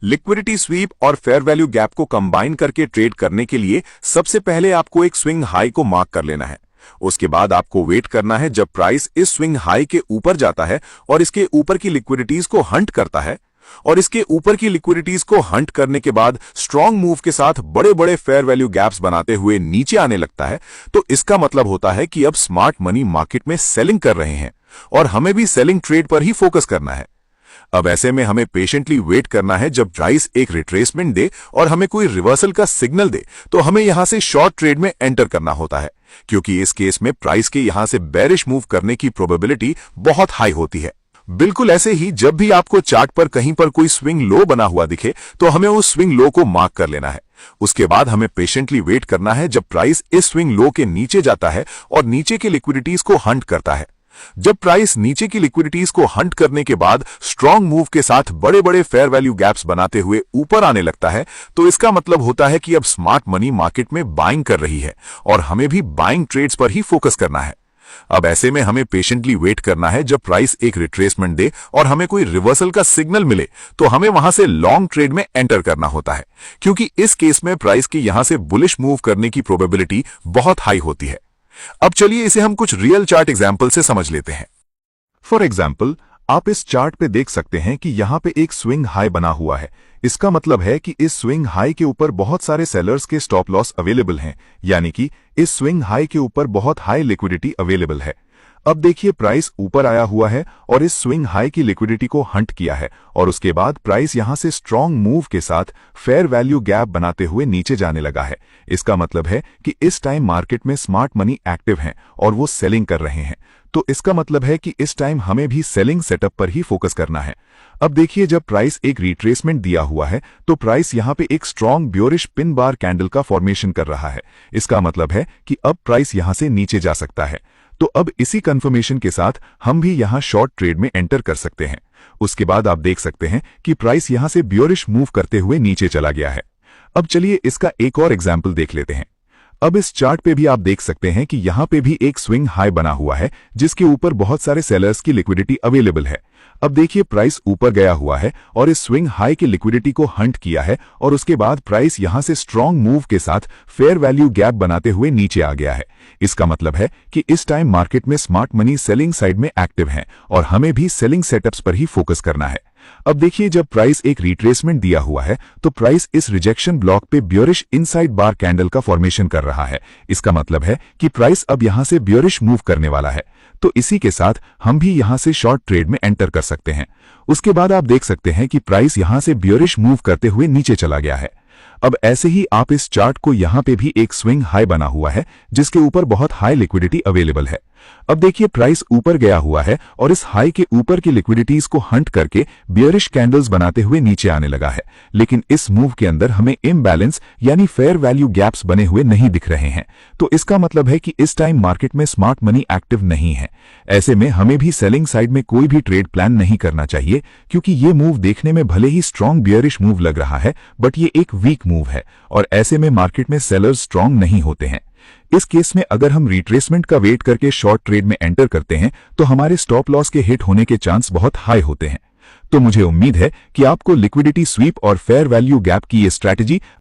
Liquidity SVEEP और fair value gap को combine करके ट्रेड करने के लिए सबसे पहले आपको एक स्विंग हाई को मार्क कर लेना है। उसके बाद आपको वेट करना है जब प्राइस इस स्विंग हाई के ऊपर जाता है और इसके ऊपर की लिक्विडिटीज को हंट करता है, और इसके ऊपर की लिक्विडिटीज को हंट करने के बाद स्ट्रांग मूव के साथ बड़े बड़े फेयर वैल्यू गैप्स बनाते हुए नीचे आने लगता है, तो इसका मतलब होता है कि अब स्मार्ट मनी मार्केट में सेलिंग कर रहे हैं और हमें भी सेलिंग ट्रेड पर ही फोकस करना है। अब ऐसे में हमें पेशेंटली वेट करना है जब प्राइस एक रिट्रेसमेंट दे और हमें कोई रिवर्सल का सिग्नल दे, तो हमें यहां से शॉर्ट ट्रेड में एंटर करना होता है, क्योंकि इस केस में प्राइस के यहां से बेरिश मूव करने की प्रोबेबिलिटी बहुत हाई होती है। बिल्कुल ऐसे ही जब भी आपको चार्ट पर कहीं पर कोई स्विंग लो बना हुआ दिखे तो हमें उस स्विंग लो को मार्क कर लेना है। उसके बाद हमें पेशेंटली वेट करना है जब प्राइस इस स्विंग लो के नीचे जाता है और नीचे की लिक्विडिटीज को हंट करता है। जब प्राइस नीचे की लिक्विडिटीज को हंट करने के बाद स्ट्रांग मूव के साथ बड़े बड़े फेयर वैल्यू गैप्स बनाते हुए ऊपर आने लगता है, तो इसका मतलब होता है कि अब स्मार्ट मनी मार्केट में बाइंग कर रही है और हमें भी बाइंग ट्रेड्स पर ही फोकस करना है। अब ऐसे में हमें पेशेंटली वेट करना है जब प्राइस एक रिट्रेसमेंट दे और हमें कोई रिवर्सल का सिग्नल मिले, तो हमें वहां से लॉन्ग ट्रेड में एंटर करना होता है, क्योंकि इस केस में प्राइस की यहां से बुलिश मूव करने की प्रोबेबिलिटी बहुत हाई होती है। अब चलिए इसे हम कुछ रियल चार्ट एग्जाम्पल से समझ लेते हैं। फॉर एग्जाम्पल, आप इस चार्ट पे देख सकते हैं कि यहां पे एक स्विंग हाई बना हुआ है। इसका मतलब है कि इस स्विंग हाई के ऊपर बहुत सारे सेलर्स के स्टॉप लॉस अवेलेबल हैं, यानी कि इस स्विंग हाई के ऊपर बहुत हाई लिक्विडिटी अवेलेबल है। अब देखिए, प्राइस ऊपर आया हुआ है और इस स्विंग हाई की लिक्विडिटी को हंट किया है और उसके बाद प्राइस यहां से स्ट्रांग मूव के साथ फेयर वैल्यू गैप बनाते हुए नीचे जाने लगा है। इसका मतलब है कि इस टाइम मार्केट में स्मार्ट मनी एक्टिव हैं और वो सेलिंग कर रहे हैं, तो इसका मतलब है कि इस टाइम हमें भी सेलिंग सेटअप पर ही फोकस करना है। अब देखिए, जब प्राइस एक रिट्रेसमेंट दिया हुआ है तो प्राइस यहां पे एक स्ट्रांग ब्योरिश पिन बार कैंडल का फॉर्मेशन कर रहा है। इसका मतलब है कि अब प्राइस यहां से नीचे जा सकता है, तो अब इसी कंफर्मेशन के साथ हम भी यहां शॉर्ट ट्रेड में एंटर कर सकते हैं। उसके बाद आप देख सकते हैं कि प्राइस यहां से ब्योरिश मूव करते हुए नीचे चला गया है। अब चलिए इसका एक और एग्जाम्पल देख लेते हैं। अब इस चार्ट पे भी आप देख सकते हैं कि यहां पे भी एक स्विंग हाई बना हुआ है जिसके ऊपर बहुत सारे सेलर्स की लिक्विडिटी अवेलेबल है। अब देखिए, प्राइस ऊपर गया हुआ है और इस स्विंग हाई की लिक्विडिटी को हंट किया है और उसके बाद प्राइस यहां से स्ट्रांग मूव के साथ फेयर वैल्यू गैप बनाते हुए नीचे आ गया है। इसका मतलब है कि इस टाइम मार्केट में स्मार्ट मनी सेलिंग साइड में एक्टिव है और हमें भी सेलिंग सेटअप्स पर ही फोकस करना है। अब देखिए, जब प्राइस एक रिट्रेसमेंट दिया हुआ है तो प्राइस इस रिजेक्शन ब्लॉक पे ब्योरिश इनसाइड बार कैंडल का फॉर्मेशन कर रहा है। इसका मतलब है कि प्राइस अब यहां से ब्योरिश मूव करने वाला है, तो इसी के साथ हम भी यहां से शॉर्ट ट्रेड में एंटर कर सकते हैं। उसके बाद आप देख सकते हैं कि प्राइस यहां से ब्योरिश मूव करते हुए नीचे चला गया है। अब ऐसे ही आप इस चार्ट को यहां पे भी एक स्विंग हाई बना हुआ है जिसके ऊपर बहुत हाई लिक्विडिटी अवेलेबल है। अब देखिए, प्राइस ऊपर गया हुआ है और इस हाई के ऊपर की लिक्विडिटीज को हंट करके बियरिश कैंडल्स बनाते हुए नीचे आने लगा है, लेकिन इस मूव के अंदर हमें इम्बैलेंस यानी फेयर वैल्यू गैप्स बने हुए नहीं दिख रहे हैं, तो इसका मतलब है कि इस टाइम मार्केट में स्मार्ट मनी एक्टिव नहीं है। ऐसे में हमें भी सेलिंग साइड में कोई भी ट्रेड प्लान नहीं करना चाहिए, क्योंकि ये मूव देखने में भले ही स्ट्रांग बियरिश मूव लग रहा है, बट ये एक वीक मूव है और ऐसे में मार्केट में सेलर्स स्ट्रांग नहीं होते हैं। इस केस में अगर हम रिट्रेसमेंट का वेट करके शॉर्ट ट्रेड में एंटर करते हैं तो हमारे स्टॉप लॉस के हिट होने के चांस बहुत हाई होते हैं। तो मुझे उम्मीद है कि आपको लिक्विडिटी स्वीप और फेयर वैल्यू गैप की ये स्ट्रैटेजी